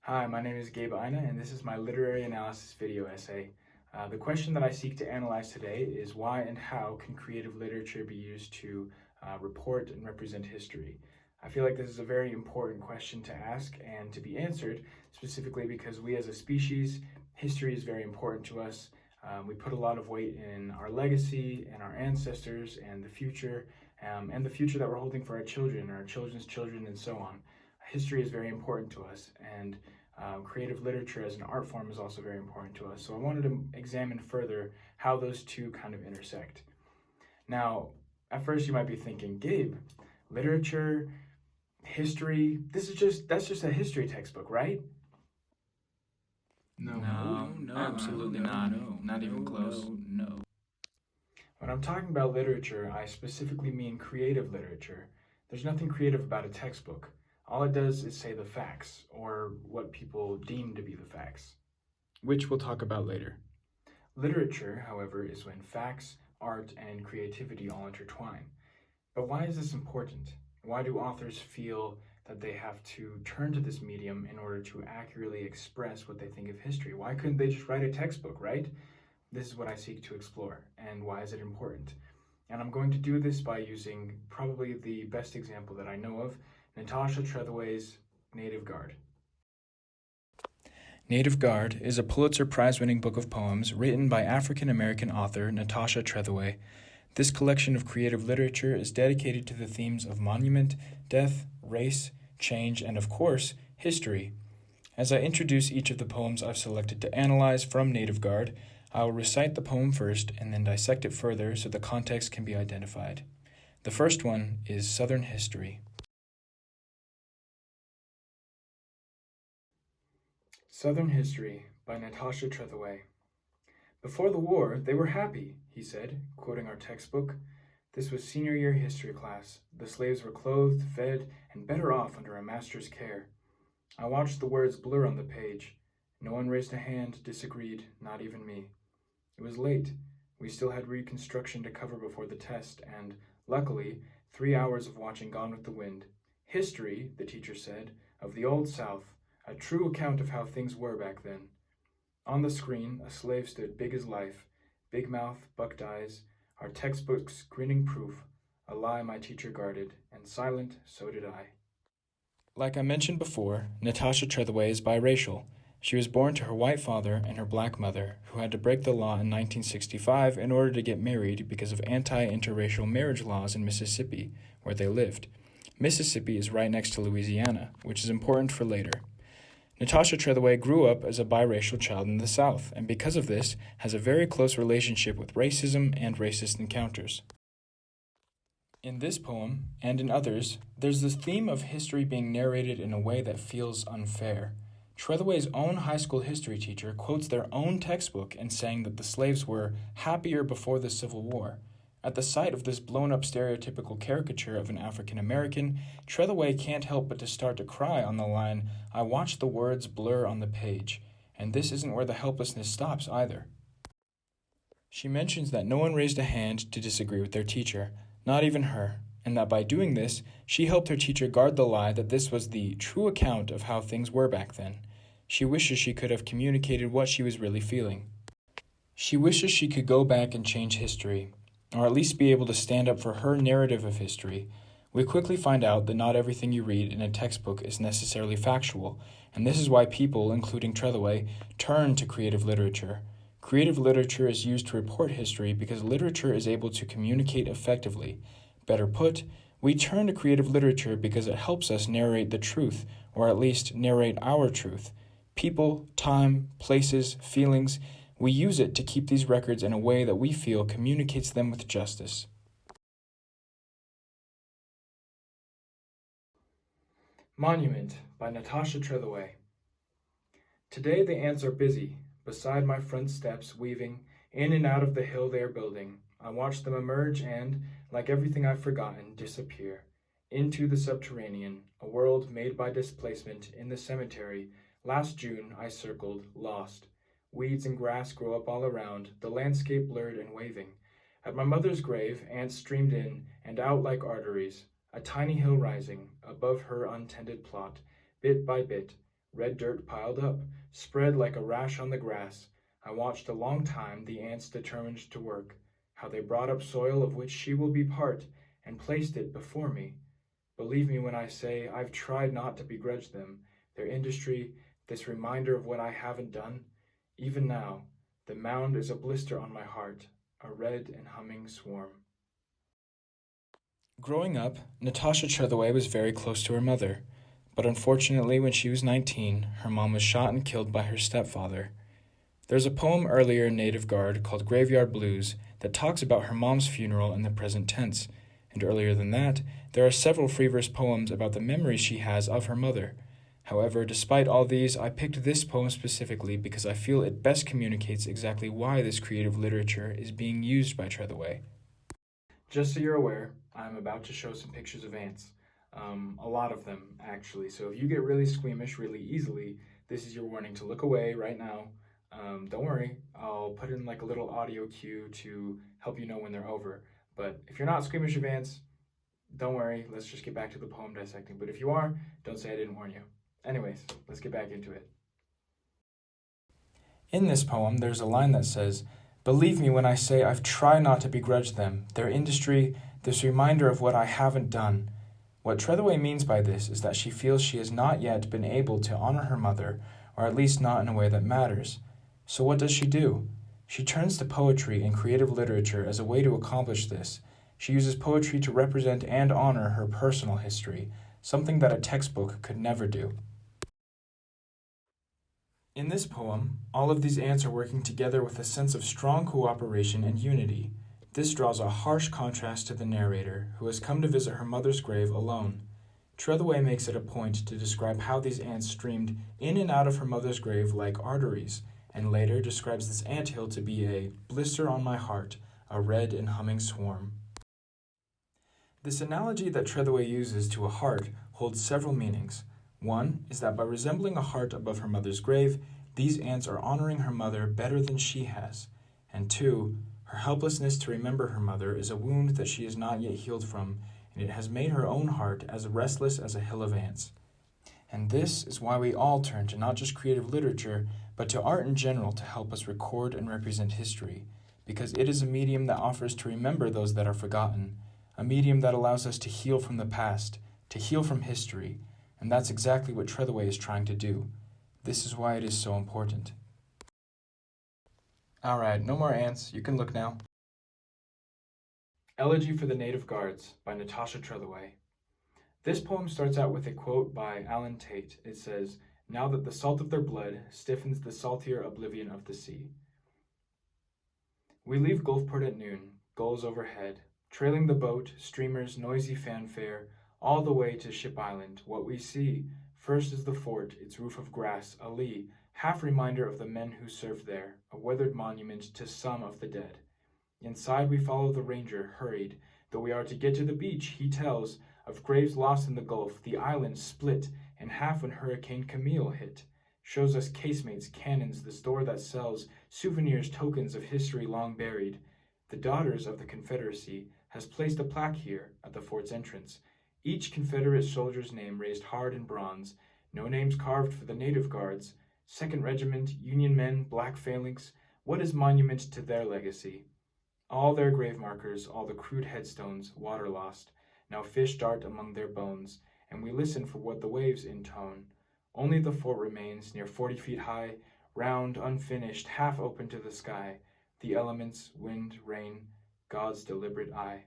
Hi, my name is Gabe Ina, and this is my literary analysis video essay. The question that I seek to analyze today is why and how can creative literature be used to report and represent history? I feel like this is a very important question to ask and to be answered, specifically because we as a species, history is very important to us. We put a lot of weight in our legacy and our ancestors and the future that we're holding for our children, our children's children, and so on. History is very important to us, and creative literature as an art form is also very important to us. So I wanted to examine further how those two kind of intersect. Now, at first you might be thinking, Gabe, literature, history, that's just a history textbook, right? No, absolutely not. No, not even close. No. When I'm talking about literature, I specifically mean creative literature. There's nothing creative about a textbook. All it does is say the facts, or what people deem to be the facts, which we'll talk about later. Literature, however, is when facts, art, and creativity all intertwine. But why is this important? Why do authors feel that they have to turn to this medium in order to accurately express what they think of history? Why couldn't they just write a textbook, right? This is what I seek to explore, and why is it important? And I'm going to do this by using probably the best example that I know of, Natasha Trethewey's Native Guard. Native Guard is a Pulitzer Prize-winning book of poems written by African-American author Natasha Trethewey. This collection of creative literature is dedicated to the themes of monument, death, race, change, and of course, history. As I introduce each of the poems I've selected to analyze from Native Guard, I will recite the poem first and then dissect it further so the context can be identified. The first one is Southern History. Southern History by Natasha Trethewey. Before the war, they were happy, he said, quoting our textbook. This was senior year history class. The slaves were clothed, fed, and better off under a master's care. I watched the words blur on the page. No one raised a hand, disagreed, not even me. It was late. We still had Reconstruction to cover before the test, and, luckily, 3 hours of watching Gone with the Wind. History, the teacher said, of the Old South, a true account of how things were back then. On the screen, a slave stood big as life, big mouth, bucked eyes, our textbook's grinning proof, a lie my teacher guarded, and silent, so did I. Like I mentioned before, Natasha Trethewey is biracial. She was born to her white father and her black mother, who had to break the law in 1965 in order to get married because of anti-interracial marriage laws in Mississippi, where they lived. Mississippi is right next to Louisiana, which is important for later. Natasha Trethewey grew up as a biracial child in the South, and because of this, has a very close relationship with racism and racist encounters. In this poem, and in others, there's this theme of history being narrated in a way that feels unfair. Trethewey's own high school history teacher quotes their own textbook in saying that the slaves were happier before the Civil War. At the sight of this blown-up stereotypical caricature of an African American, Trethewey can't help but to start to cry on the line, "I watched the words blur on the page," and this isn't where the helplessness stops either. She mentions that no one raised a hand to disagree with their teacher, not even her, and that by doing this, she helped her teacher guard the lie that this was the true account of how things were back then. She wishes she could have communicated what she was really feeling. She wishes she could go back and change history, or at least be able to stand up for her narrative of history. We quickly find out that not everything you read in a textbook is necessarily factual, and this is why people, including Trethewey, turn to creative literature. Creative literature is used to report history because literature is able to communicate effectively. Better put, we turn to creative literature because it helps us narrate the truth, or at least narrate our truth. People, time, places, feelings, we use it to keep these records in a way that we feel communicates them with justice. Monument by Natasha Trethewey. Today the ants are busy, beside my front steps, weaving in and out of the hill they are building. I watch them emerge and, like everything I've forgotten, disappear. Into the subterranean, a world made by displacement. In the cemetery, last June I circled, lost. Weeds and grass grow up all around, the landscape blurred and waving. At my mother's grave, ants streamed in and out like arteries. A tiny hill rising, above her untended plot, bit by bit, Red dirt piled up, spread like a rash on the grass. I watched a long time the ants determined to work, how they brought up soil of which she will be part, and placed it before me. Believe me when I say I've tried not to begrudge them, their industry, this reminder of what I haven't done. Even now, the mound is a blister on my heart, a red and humming swarm. Growing up, Natasha Trethewey was very close to her mother, but unfortunately when she was 19, her mom was shot and killed by her stepfather. There's a poem earlier in Native Guard called Graveyard Blues that talks about her mom's funeral in the present tense, and earlier than that, there are several free verse poems about the memories she has of her mother. However, despite all these, I picked this poem specifically because I feel it best communicates exactly why this creative literature is being used by Trethewey. Just so you're aware, I'm about to show some pictures of ants. A lot of them, actually. So if you get really squeamish really easily, this is your warning to look away right now. Don't worry, I'll put in like a little audio cue to help you know when they're over. But if you're not squeamish of ants, don't worry, let's just get back to the poem dissecting. But if you are, don't say I didn't warn you. Anyways, let's get back into it. In this poem, there's a line that says, "Believe me when I say I've tried not to begrudge them, their industry, this reminder of what I haven't done." What Trethewey means by this is that she feels she has not yet been able to honor her mother, or at least not in a way that matters. So what does she do? She turns to poetry and creative literature as a way to accomplish this. She uses poetry to represent and honor her personal history, something that a textbook could never do. In this poem, all of these ants are working together with a sense of strong cooperation and unity. This draws a harsh contrast to the narrator, who has come to visit her mother's grave alone. Trethewey makes it a point to describe how these ants streamed in and out of her mother's grave like arteries, and later describes this anthill to be a blister on my heart, a red and humming swarm. This analogy that Trethewey uses to a heart holds several meanings. One is that by resembling a heart above her mother's grave, these ants are honoring her mother better than she has. And two, her helplessness to remember her mother is a wound that she is not yet healed from, and it has made her own heart as restless as a hill of ants. And this is why we all turn to not just creative literature, but to art in general to help us record and represent history, because it is a medium that offers to remember those that are forgotten, a medium that allows us to heal from the past, to heal from history, and that's exactly what Trethewey is trying to do. This is why it is so important. Alright, no more ants, you can look now. Elegy for the Native Guards by Natasha Trethewey. This poem starts out with a quote by Alan Tate. It says, "Now that the salt of their blood stiffens the saltier oblivion of the sea." We leave Gulfport at noon, gulls overhead, trailing the boat, streamers, noisy fanfare, all the way to Ship Island. What we see, first is the fort, its roof of grass, a lee, half reminder of the men who served there, a weathered monument to some of the dead. Inside we follow the ranger, hurried, though we are to get to the beach, he tells, of graves lost in the Gulf, the island split in half when Hurricane Camille hit. Shows us casemates, cannons, the store that sells souvenirs, tokens of history long buried. The Daughters of the Confederacy has placed a plaque here at the fort's entrance. Each Confederate soldier's name raised hard in bronze, no names carved for the Native Guards. 2nd Regiment, Union men, Black Phalanx, what is monument to their legacy? All their grave markers, all the crude headstones, water lost. Now fish dart among their bones, and we listen for what the waves intone. Only the fort remains, near 40 feet high, round, unfinished, half open to the sky. The elements, wind, rain, God's deliberate eye.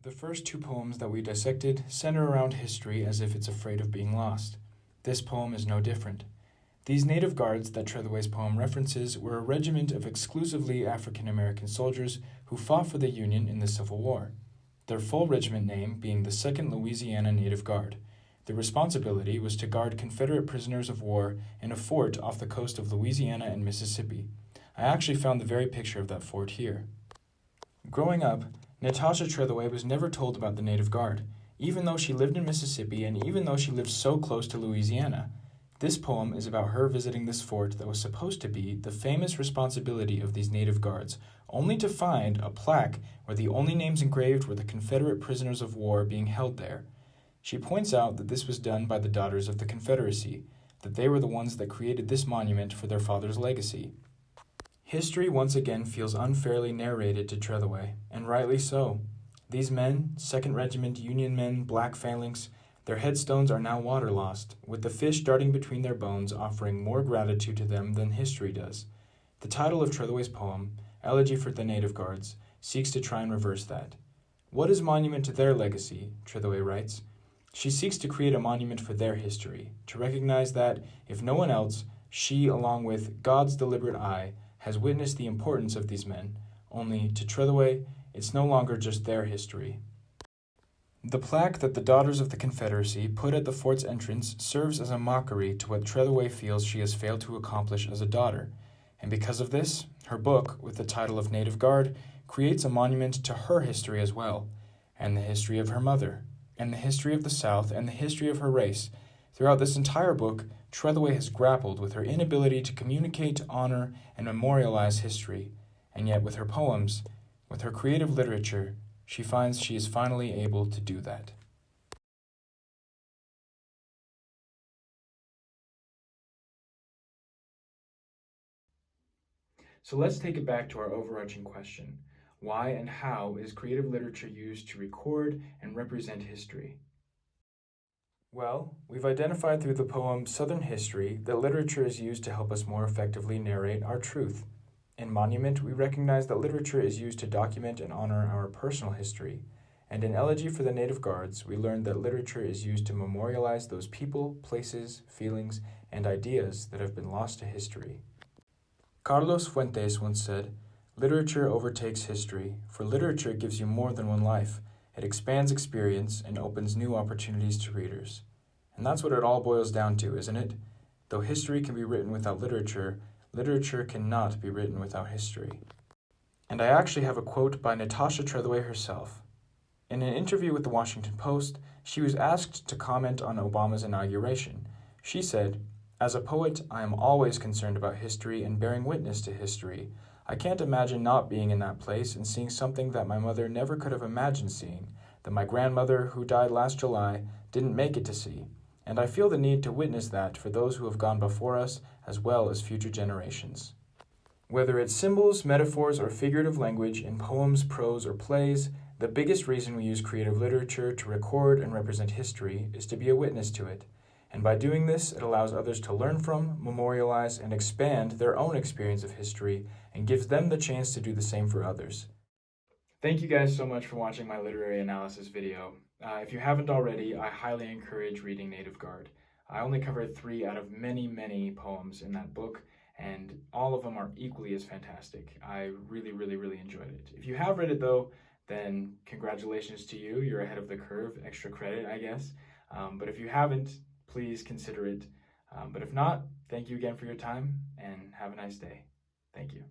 The first two poems that we dissected center around history as if it's afraid of being lost. This poem is no different. These Native Guards that Trethewey's poem references were a regiment of exclusively African American soldiers who fought for the Union in the Civil War. Their full regiment name being the 2nd Louisiana Native Guard. Their responsibility was to guard Confederate prisoners of war in a fort off the coast of Louisiana and Mississippi. I actually found the very picture of that fort here. Growing up, Natasha Trethewey was never told about the Native Guard, even though she lived in Mississippi and even though she lived so close to Louisiana. This poem is about her visiting this fort that was supposed to be the famous responsibility of these Native Guards, only to find a plaque where the only names engraved were the Confederate prisoners of war being held there. She points out that this was done by the Daughters of the Confederacy, that they were the ones that created this monument for their father's legacy. History once again feels unfairly narrated to Trethewey, and rightly so. These men, 2nd Regiment Union men, black phalanx, their headstones are now waterlost, with the fish darting between their bones offering more gratitude to them than history does. The title of Trethewey's poem, Elegy for the Native Guards, seeks to try and reverse that. What is monument to their legacy, Trethewey writes? She seeks to create a monument for their history, to recognize that, if no one else, she, along with God's deliberate eye, has witnessed the importance of these men, only, to Trethewey, it's no longer just their history. The plaque that the Daughters of the Confederacy put at the fort's entrance serves as a mockery to what Trethewey feels she has failed to accomplish as a daughter, and because of this, her book, with the title of Native Guard, creates a monument to her history as well, and the history of her mother, and the history of the South, and the history of her race. Throughout this entire book, Trethewey has grappled with her inability to communicate, honor, and memorialize history, and yet with her poems, with her creative literature, she finds she is finally able to do that. So let's take it back to our overarching question. Why and how is creative literature used to record and represent history? Well, we've identified through the poem Southern History that literature is used to help us more effectively narrate our truth. In Monument, we recognize that literature is used to document and honor our personal history. And in Elegy for the Native Guards, we learned that literature is used to memorialize those people, places, feelings, and ideas that have been lost to history. Carlos Fuentes once said, "Literature overtakes history, for literature gives you more than one life. It expands experience and opens new opportunities to readers." And that's what it all boils down to, isn't it? Though history can be written without literature, literature cannot be written without history. And I actually have a quote by Natasha Trethewey herself. In an interview with the Washington Post, she was asked to comment on Obama's inauguration. She said, "As a poet, I am always concerned about history and bearing witness to history. I can't imagine not being in that place and seeing something that my mother never could have imagined seeing, that my grandmother, who died last July, didn't make it to see. And I feel the need to witness that for those who have gone before us, as well as future generations." Whether it's symbols, metaphors, or figurative language in poems, prose, or plays, the biggest reason we use creative literature to record and represent history is to be a witness to it. And by doing this, it allows others to learn from, memorialize, and expand their own experience of history and gives them the chance to do the same for others. Thank you guys so much for watching my literary analysis video. If you haven't already, I highly encourage reading Native Guard. I only covered 3 out of many, many poems in that book, and all of them are equally as fantastic. I really, really, really enjoyed it. If you have read it though, then congratulations to you. You're ahead of the curve, extra credit, I guess. But if you haven't, please consider it. But if not, thank you again for your time and have a nice day. Thank you.